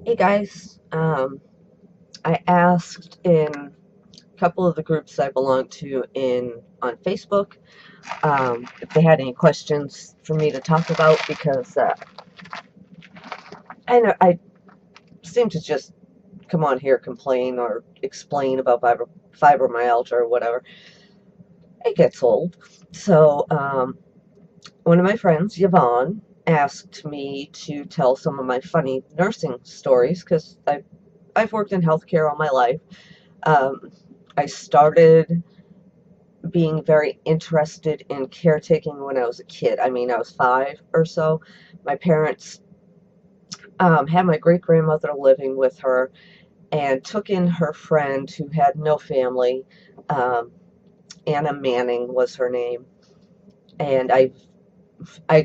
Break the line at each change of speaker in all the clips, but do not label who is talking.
Hey guys, I asked in a couple of the groups I belong to in on Facebook if they had any questions for me to talk about because I know I seem to just come on here, complain or explain about fibromyalgia or whatever. It gets old. So one of my friends, Yvonne, asked me to tell some of my funny nursing stories because I've worked in healthcare all my life. Um, I started being very interested in caretaking when I was a kid. I mean, I was 5 or so. My parents had my great grandmother living with her and took in her friend who had no family. Um, Anna Manning was her name, and I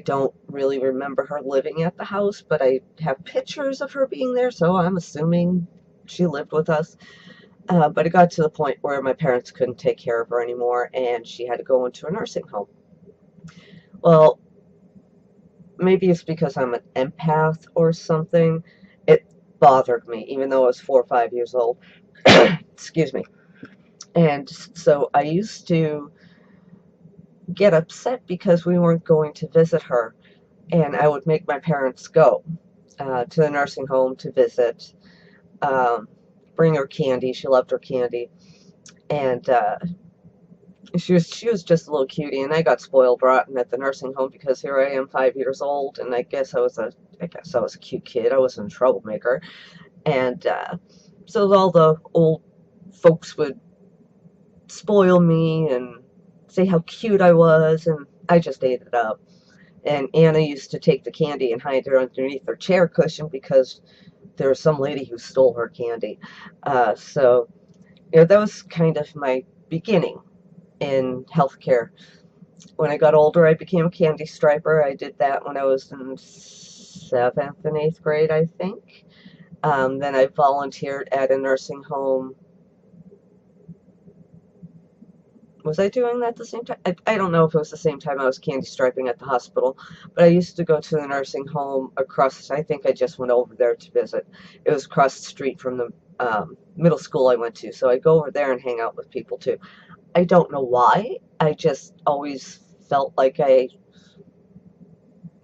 don't really remember her living at the house, but I have pictures of her being there, so I'm assuming she lived with us. But it got to the point where my parents couldn't take care of her anymore, and she had to go into a nursing home. Well, maybe it's because I'm an empath or something. It bothered me, even though I was 4 or 5 years old. Excuse me. And so I used to get upset because we weren't going to visit her, and I would make my parents go to the nursing home to visit, um, bring her candy. She loved her candy, and she was just a little cutie, and I got spoiled rotten at the nursing home because here I am, 5 years old, and I guess I was a cute kid. I wasn't a troublemaker, and so all the old folks would spoil me and say how cute I was, and I just ate it up. And Anna used to take the candy and hide it underneath her chair cushion because there was some lady who stole her candy. So, that was kind of my beginning in healthcare. When I got older, I became a candy striper. I did that when I was in seventh and eighth grade, I think. Then I volunteered at a nursing home. Was I doing that at the same time? I don't know if it was the same time I was candy striping at the hospital, but I used to go to the nursing home across. I think I just went over there to visit. It was across the street from the middle school I went to, so I go over there and hang out with people too. I don't know why. I just always felt like I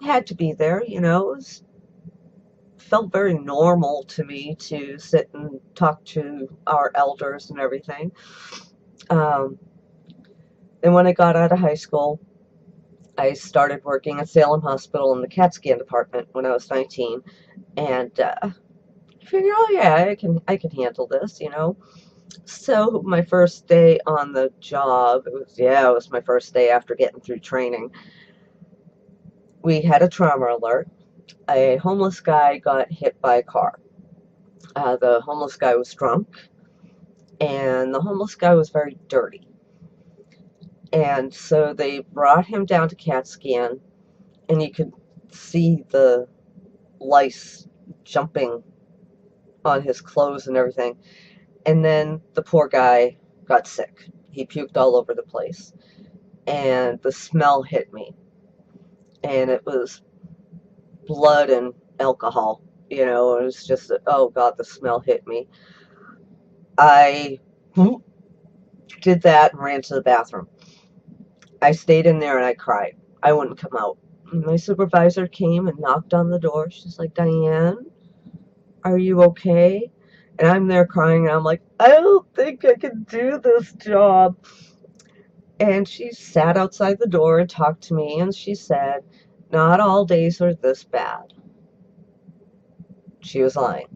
had to be there, It felt very normal to me to sit and talk to our elders and everything. Um, and when I got out of high school, I started working at Salem Hospital in the CAT scan department when I was 19, and I figured, oh yeah, I can handle this. So my first day on the job, it was my first day after getting through training. We had a trauma alert. A homeless guy got hit by a car. The homeless guy was drunk, and the homeless guy was very dirty. And so they brought him down to CAT scan, and you could see the lice jumping on his clothes and everything. And then the poor guy got sick. He puked all over the place. And the smell hit me. And it was blood and alcohol. It was just, oh God, the smell hit me. I did that and ran to the bathroom. I stayed in there and I cried. I wouldn't come out. My supervisor came and knocked on the door. She's like, Diane, are you okay? And I'm there crying, and I'm like, I don't think I can do this job. And she sat outside the door and talked to me, and she said, not all days are this bad. She was lying.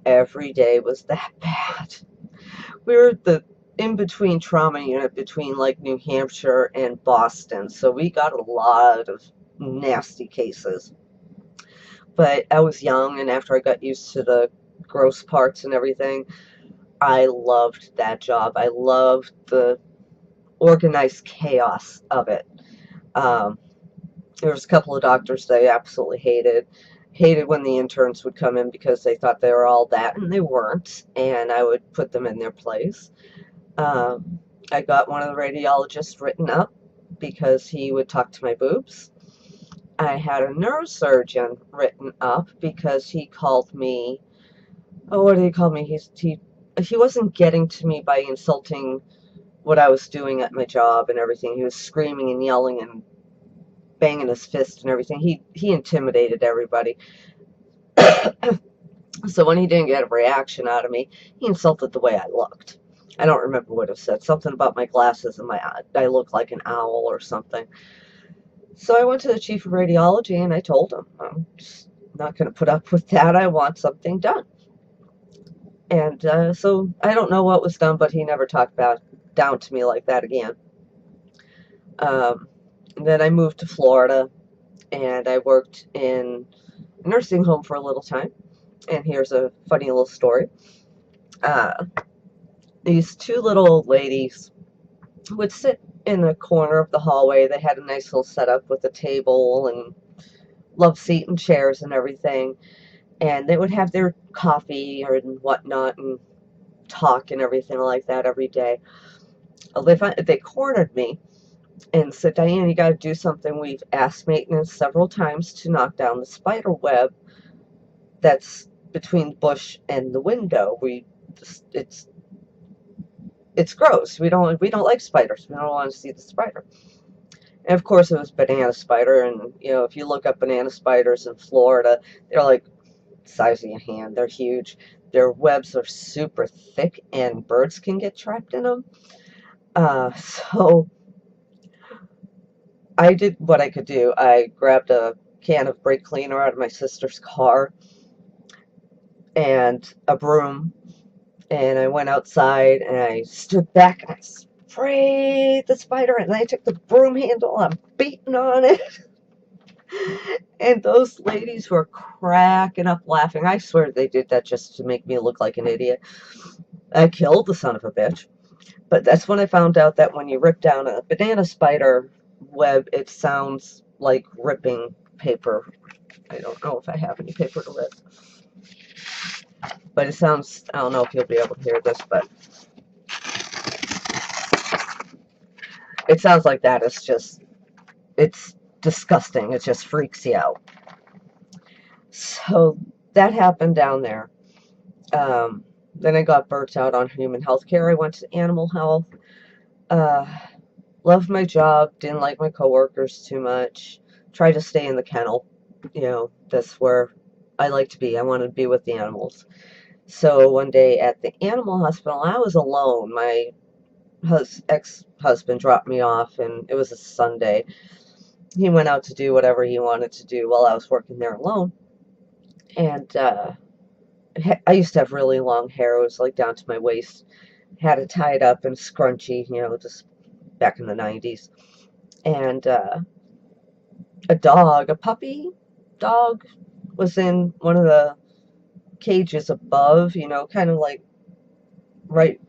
Every day was that bad. We were the in-between trauma unit between like New Hampshire and Boston, so we got a lot of nasty cases. But I was young, and after I got used to the gross parts and everything, I loved that job. I loved the organized chaos of it. Um, there was a couple of doctors that I absolutely hated. Hated when the interns would come in because they thought they were all that, and they weren't, and I would put them in their place. Um, I got one of the radiologists written up because he would talk to my boobs. I had a neurosurgeon written up because he called me, oh, what did he call me? He wasn't getting to me by insulting what I was doing at my job and everything. He was screaming and yelling and banging his fist and everything. He intimidated everybody. So when he didn't get a reaction out of me, he insulted the way I looked. I don't remember what it said. Something about my glasses and I look like an owl or something. So I went to the chief of radiology and I told him, I'm just not going to put up with that. I want something done. And so I don't know what was done, but he never talked down to me like that again. Then I moved to Florida and I worked in a nursing home for a little time. And here's a funny little story. These two little old ladies would sit in the corner of the hallway. They had a nice little setup with a table and love seat and chairs and everything. And they would have their coffee and whatnot and talk and everything like that every day. They cornered me and said, Diane, you got to do something. We've asked maintenance several times to knock down the spider web that's between the bush and the window. It's gross. We don't like spiders. We don't want to see the spider. And of course, it was banana spider. And if you look up banana spiders in Florida, they're like the size of your hand. They're huge. Their webs are super thick, and birds can get trapped in them. So I did what I could do. I grabbed a can of brake cleaner out of my sister's car and a broom, and I went outside and I stood back and I sprayed the spider, and I took the broom handle and I'm beating on it. And those ladies were cracking up laughing. I swear they did that just to make me look like an idiot. I killed the son of a bitch. But that's when I found out that when you rip down a banana spider web, it sounds like ripping paper. I don't know if I have any paper to rip. But it sounds, I don't know if you'll be able to hear this, but it sounds like that. It's disgusting. It just freaks you out. So that happened down there. Then I got burnt out on human health care. I went to animal health. Loved my job. Didn't like my coworkers too much. Tried to stay in the kennel. That's where I like to be. I want to be with the animals. So one day at the animal hospital, I was alone. My ex-husband dropped me off, and it was a Sunday. He went out to do whatever he wanted to do while I was working there alone. And I used to have really long hair. It was like down to my waist. Had it tied up and scrunchy, just back in the 90s. And a puppy dog, was in one of the cages above, kind of like right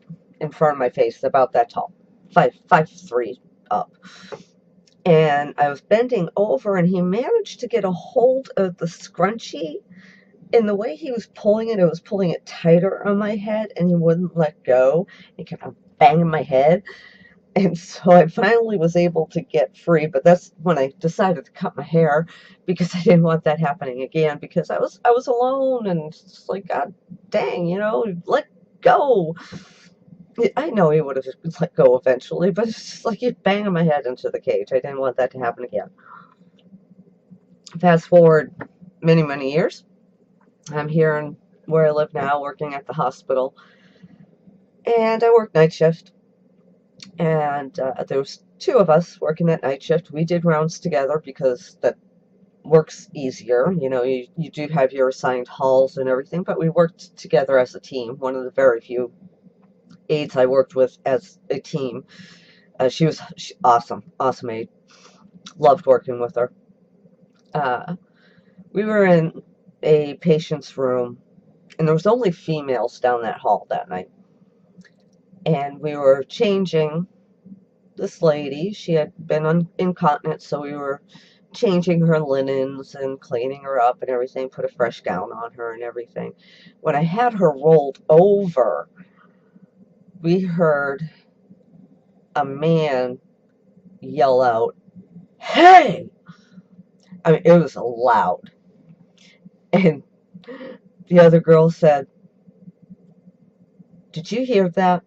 in front of my face, about that tall, 5'3" up. And I was bending over, and he managed to get a hold of the scrunchie. And the way he was pulling it, was pulling it tighter on my head, and he wouldn't let go. He kept on banging my head. And so I finally was able to get free, but that's when I decided to cut my hair, because I didn't want that happening again, because I was alone, and it's like, God dang, let go. I know he would have let go eventually, but it's just like he's banging my head into the cage. I didn't want that to happen again. Fast forward many, many years. I'm here where I live now, working at the hospital, and I work night shift. And there was two of us working that night shift. We did rounds together because that works easier. You do have your assigned halls and everything, but we worked together as a team. One of the very few aides I worked with as a team. She was awesome aide. Loved working with her. We were in a patient's room, and there was only females down that hall that night. And we were changing this lady. She had been incontinent, so we were changing her linens and cleaning her up and everything, put a fresh gown on her and everything. When I had her rolled over, we heard a man yell out, "Hey!" I mean, it was loud. And the other girl said, "Did you hear that?"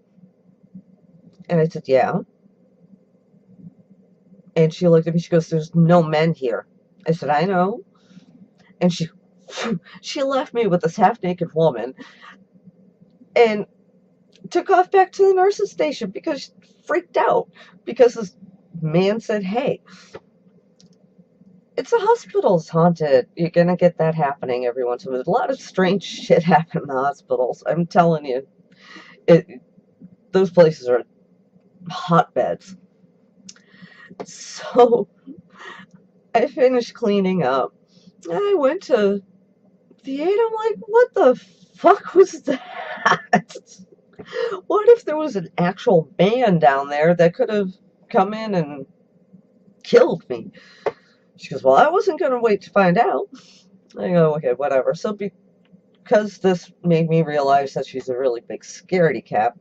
And I said, "Yeah." And she looked at me, she goes, "There's no men here." I said, "I know." And she left me with this half-naked woman and took off back to the nurse's station because she freaked out because this man said, "Hey." It's a hospital's haunted. You're gonna get that happening every once in a while. A lot of strange shit happen in the hospitals. I'm telling you, it those places are hotbeds. So I finished cleaning up. I went to the aid. I'm like, what the fuck was that? What if there was an actual man down there that could have come in and killed me? She goes, well, I wasn't going to wait to find out. I go, okay, whatever. So because this made me realize that she's a really big scaredy cat,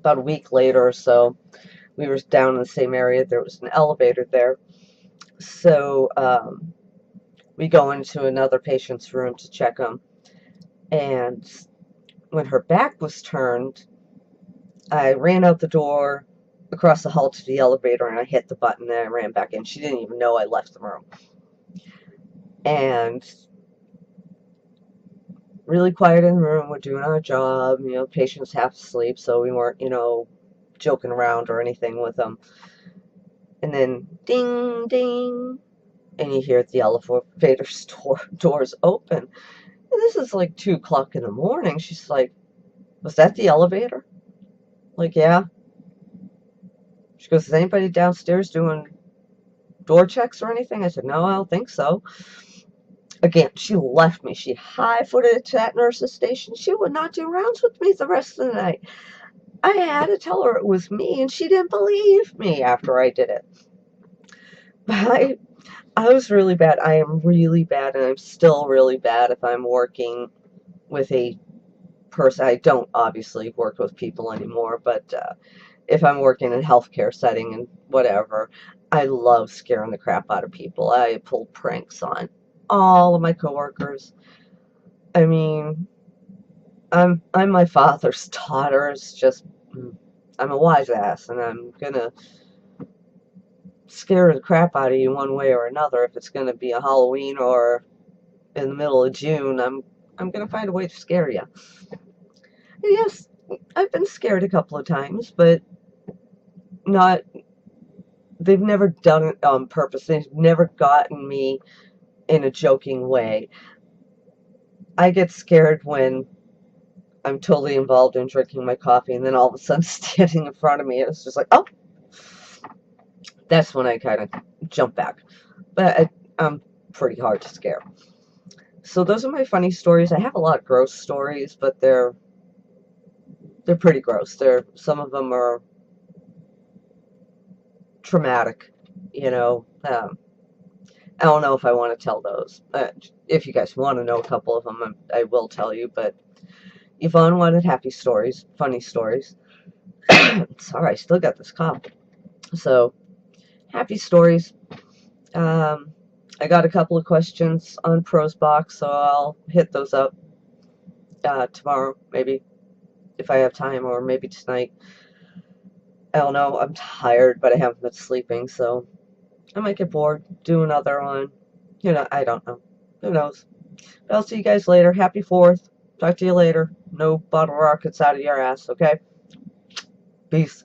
about a week later or so, we were down in the same area. There was an elevator there. So we go into another patient's room to check him. And when her back was turned, I ran out the door across the hall to the elevator, and I hit the button, and I ran back in. She didn't even know I left the room. And really quiet in the room. We're doing our job. You know, patients half asleep, so we weren't, joking around or anything with them. And then ding, ding, and you hear the elevator's doors open. And this is like 2 o'clock in the morning. She's like, was that the elevator? Like, yeah. She goes, is anybody downstairs doing door checks or anything? I said, no, I don't think so. Again, she left me. She high-footed to that nurse's station. She would not do rounds with me the rest of the night. I had to tell her it was me, and she didn't believe me after I did it. But I was really bad. I am really bad, and I'm still really bad if I'm working with a person. I don't obviously work with people anymore, but if I'm working in a healthcare setting and whatever, I love scaring the crap out of people. I pull pranks on all of my coworkers. I mean, I'm my father's daughter. It's just I'm a wise ass, and I'm gonna scare the crap out of you one way or another. If it's gonna be a Halloween or in the middle of June, I'm gonna find a way to scare you. And yes, I've been scared a couple of times, but not. They've never done it on purpose. They've never gotten me in a joking way. I get scared when I'm totally involved in drinking my coffee, and then all of a sudden standing in front of me, and it's just like, oh, that's when I kind of jump back. But I'm pretty hard to scare. So those are my funny stories. I have a lot of gross stories, but they're pretty gross. Some of them are traumatic, I don't know if I want to tell those. If you guys want to know a couple of them, I will tell you. But Yvonne wanted happy stories, funny stories. Sorry, I still got this cough. So, happy stories. I got a couple of questions on Pros Box, so I'll hit those up tomorrow, maybe, if I have time, or maybe tonight. I don't know. I'm tired, but I haven't been sleeping, so I might get bored, do another on, I don't know. Who knows? But I'll see you guys later. Happy 4th. Talk to you later. No bottle rockets out of your ass, okay? Peace.